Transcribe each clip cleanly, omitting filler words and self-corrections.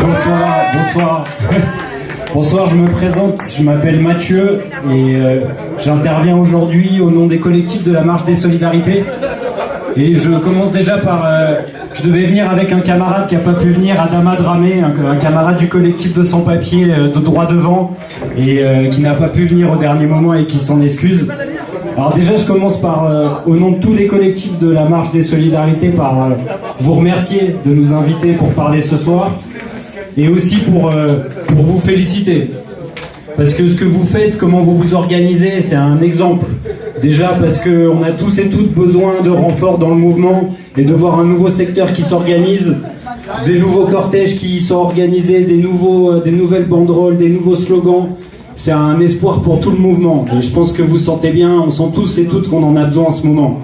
Bonsoir. Bonsoir, je me présente, je m'appelle Mathieu et j'interviens aujourd'hui au nom des collectifs de la Marche des Solidarités. Et je commence déjà par... je devais venir avec un camarade qui n'a pas pu venir, Adama Dramé, un camarade du collectif de sans-papiers de droit devant, et qui n'a pas pu venir au dernier moment et qui s'en excuse. Alors déjà, je commence par, au nom de tous les collectifs de la Marche des Solidarités, par vous remercier de nous inviter pour parler ce soir, et aussi pour vous féliciter. Parce que ce que vous faites, comment vous vous organisez, c'est un exemple. Déjà parce qu'on a tous et toutes besoin de renforts dans le mouvement et de voir un nouveau secteur qui s'organise, des nouveaux cortèges qui sont organisés, des nouvelles banderoles, des nouveaux slogans. C'est un espoir pour tout le mouvement. Et je pense que vous sentez bien, on sent tous et toutes qu'on en a besoin en ce moment.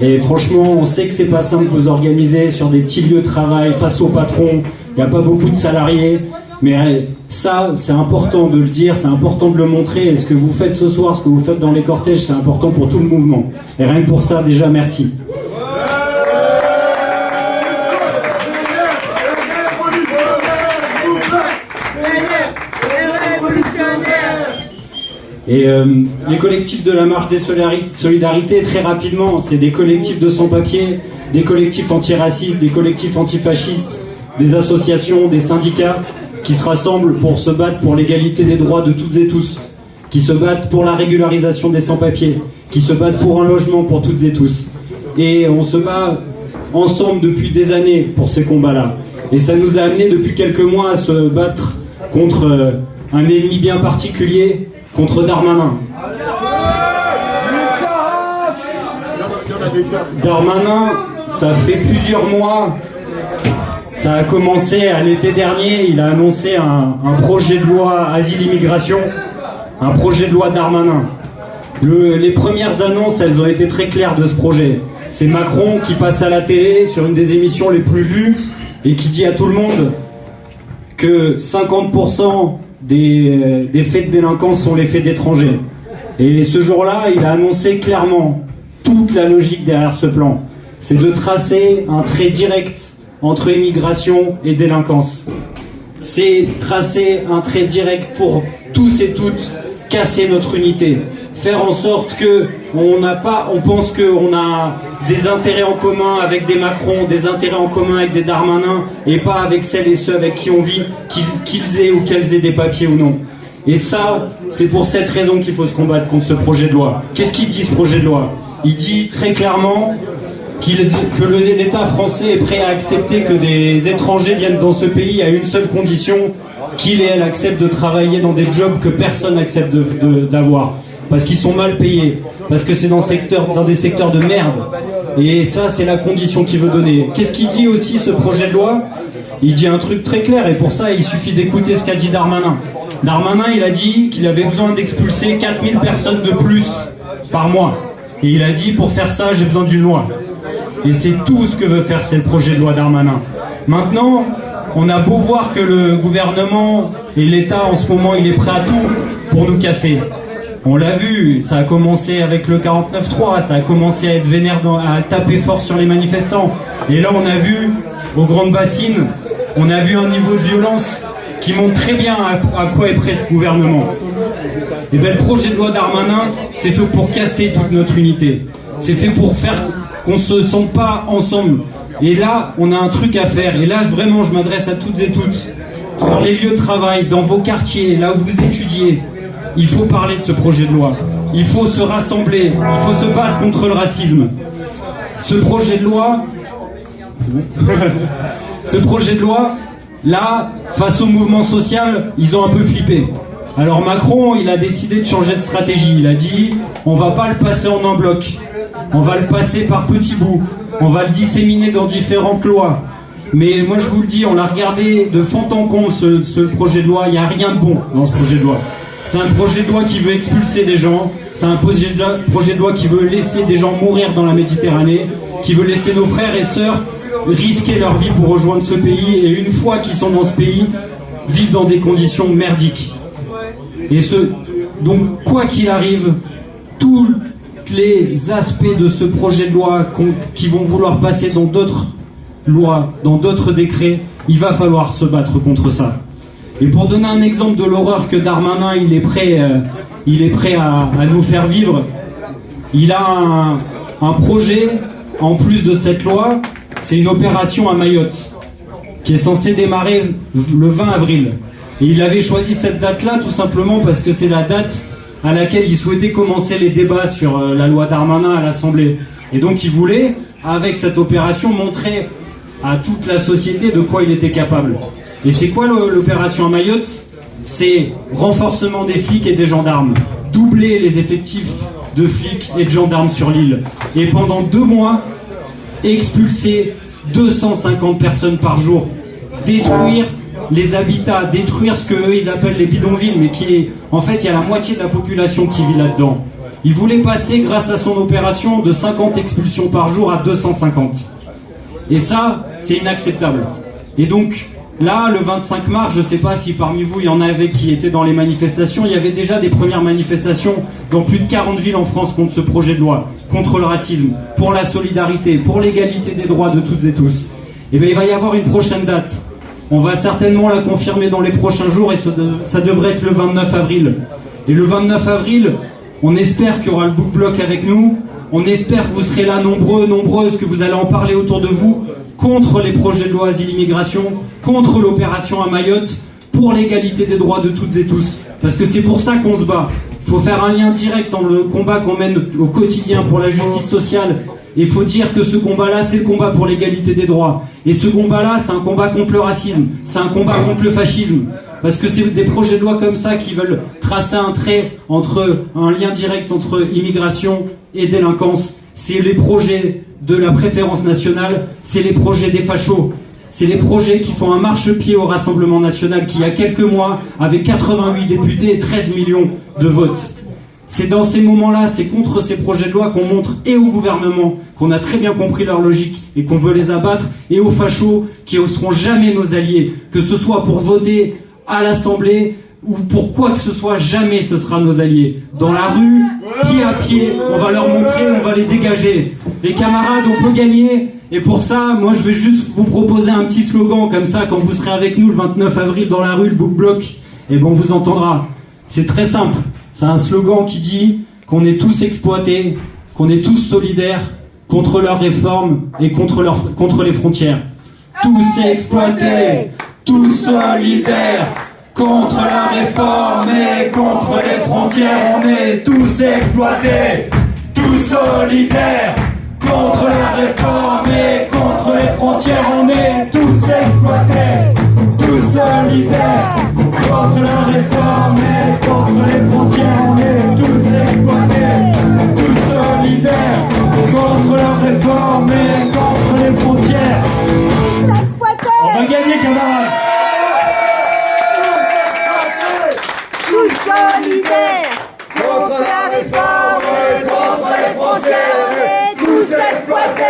Et franchement, on sait que c'est pas simple de vous organiser sur des petits lieux de travail face au patron. Il n'y a pas beaucoup de salariés. Mais ça, c'est important de le dire, c'est important de le montrer. Et ce que vous faites ce soir, ce que vous faites dans les cortèges, c'est important pour tout le mouvement. Et rien que pour ça, déjà, merci. Et les collectifs de la Marche des Solidarités, très rapidement, c'est des collectifs de sans-papiers, des collectifs antiracistes, des collectifs antifascistes, des associations, des syndicats qui se rassemblent pour se battre pour l'égalité des droits de toutes et tous, qui se battent pour la régularisation des sans-papiers, qui se battent pour un logement pour toutes et tous. Et on se bat ensemble depuis des années pour ces combats-là. Et ça nous a amené depuis quelques mois à se battre contre un ennemi bien particulier, contre Darmanin. Darmanin, ça fait plusieurs mois. Ça a commencé à l'été dernier, il a annoncé un projet de loi asile-immigration, un projet de loi Darmanin. Les premières annonces, elles ont été très claires de ce projet. C'est Macron qui passe à la télé sur une des émissions les plus vues et qui dit à tout le monde que 50% des faits de délinquance sont les faits d'étrangers. Et ce jour-là, il a annoncé clairement toute la logique derrière ce plan. C'est de tracer un trait direct entre immigration et délinquance. C'est tracer un trait direct pour tous et toutes casser notre unité. Faire en sorte que on pense qu'on a des intérêts en commun avec des Macron, des intérêts en commun avec des Darmanin, et pas avec celles et ceux avec qui on vit, qu'ils aient ou qu'elles aient des papiers ou non. Et ça, c'est pour cette raison qu'il faut se combattre contre ce projet de loi. Qu'est-ce qu'il dit, ce projet de loi? Il dit très clairement que l'État français est prêt à accepter que des étrangers viennent dans ce pays à une seule condition, qu'il et elle acceptent de travailler dans des jobs que personne n'accepte d'avoir. Parce qu'ils sont mal payés, parce que c'est dans des secteurs de merde. Et ça, c'est la condition qu'il veut donner. Qu'est-ce qu'il dit aussi, ce projet de loi? Il dit un truc très clair, et pour ça, il suffit d'écouter ce qu'a dit Darmanin. Darmanin, il a dit qu'il avait besoin d'expulser 4000 personnes de plus par mois. Et il a dit, pour faire ça, j'ai besoin d'une loi. Et c'est tout ce que veut faire ce projet de loi Darmanin. Maintenant, on a beau voir que le gouvernement et l'État, en ce moment, il est prêt à tout pour nous casser. On l'a vu, ça a commencé avec le 49.3, ça a commencé à être vénère, à taper fort sur les manifestants. Et là, on a vu, aux grandes bassines, on a vu un niveau de violence qui montre très bien à quoi est prêt ce gouvernement. Et bien, le projet de loi Darmanin, c'est fait pour casser toute notre unité. C'est fait pour faire qu'on se sente pas ensemble. Et là, on a un truc à faire. Et là, vraiment, je m'adresse à toutes et toutes. Sur les lieux de travail, dans vos quartiers, là où vous étudiez, il faut parler de ce projet de loi. Il faut se rassembler. Il faut se battre contre le racisme. Ce projet de loi... ce projet de loi, là, face au mouvement social, ils ont un peu flippé. Alors Macron, il a décidé de changer de stratégie. Il a dit, on va pas le passer en un bloc. On va le passer par petits bouts. On va le disséminer dans différentes lois. Mais moi je vous le dis, on l'a regardé de fond en comble ce projet de loi. Il n'y a rien de bon dans ce projet de loi. C'est un projet de loi qui veut expulser des gens. C'est un projet de loi qui veut laisser des gens mourir dans la Méditerranée. Qui veut laisser nos frères et sœurs risquer leur vie pour rejoindre ce pays. Et une fois qu'ils sont dans ce pays, vivre dans des conditions merdiques. Et donc quoi qu'il arrive, tous les aspects de ce projet de loi qui vont vouloir passer dans d'autres lois, dans d'autres décrets, Il va falloir se battre contre ça. Et pour donner un exemple de l'horreur que Darmanin il est prêt à nous faire vivre, il a un projet, en plus de cette loi, c'est une opération à Mayotte, qui est censée démarrer le 20 avril. Et il avait choisi cette date-là tout simplement parce que c'est la date à laquelle il souhaitait commencer les débats sur la loi Darmanin à l'Assemblée. Et donc il voulait, avec cette opération, montrer à toute la société de quoi il était capable. Et c'est quoi l'opération à Mayotte? C'est renforcement des flics et des gendarmes, doubler les effectifs de flics et de gendarmes sur l'île. Et pendant 2 mois, expulser 250 personnes par jour, détruire les habitats, détruire ce qu'eux ils appellent les bidonvilles, mais qui est, en fait, il y a la moitié de la population qui vit là-dedans. Il voulait passer, grâce à son opération, de 50 expulsions par jour à 250. Et ça, c'est inacceptable. Et donc, là, le 25 mars, je ne sais pas si parmi vous, il y en avait qui étaient dans les manifestations. Il y avait déjà des premières manifestations dans plus de 40 villes en France contre ce projet de loi, contre le racisme, pour la solidarité, pour l'égalité des droits de toutes et tous. Et bien, il va y avoir une prochaine date. On va certainement la confirmer dans les prochains jours et ça devrait être le 29 avril. Et le 29 avril, on espère qu'il y aura le Book Block avec nous. On espère que vous serez là nombreux, nombreuses, que vous allez en parler autour de vous, contre les projets de loi asile-immigration, contre l'opération à Mayotte, pour l'égalité des droits de toutes et tous. Parce que c'est pour ça qu'on se bat. Il faut faire un lien direct entre le combat qu'on mène au quotidien pour la justice sociale. Et il faut dire que ce combat-là, c'est le combat pour l'égalité des droits. Et ce combat-là, c'est un combat contre le racisme, c'est un combat contre le fascisme. Parce que c'est des projets de loi comme ça qui veulent tracer un lien direct entre immigration et délinquance. C'est les projets de la préférence nationale, c'est les projets des fachos. C'est les projets qui font un marchepied au Rassemblement national qui, il y a quelques mois, avait 88 députés et 13 millions de votes. C'est dans ces moments-là, c'est contre ces projets de loi qu'on montre et au gouvernement qu'on a très bien compris leur logique et qu'on veut les abattre, et aux fachos qui ne seront jamais nos alliés, que ce soit pour voter à l'Assemblée ou pour quoi que ce soit, jamais ce sera nos alliés. Dans la rue, pied à pied, on va leur montrer, on va les dégager. Les camarades, on peut gagner, et pour ça, moi je vais juste vous proposer un petit slogan, comme ça, quand vous serez avec nous le 29 avril dans la rue, le Book Block, et ben on vous entendra. C'est très simple, c'est un slogan qui dit qu'on est tous exploités, qu'on est tous solidaires contre leurs réformes et contre les frontières. Tous exploités, tous solidaires contre la réforme et contre les frontières. On est tous exploités, tous solidaires contre la réforme et contre les frontières. On est tous exploités, tous solidaires contre la réforme et contre les frontières. On est tous exploités, tous solidaires contre la réforme et contre les frontières. On va gagner, camarades. Tous solidaires contre la réforme et contre les frontières. On est tous exploités.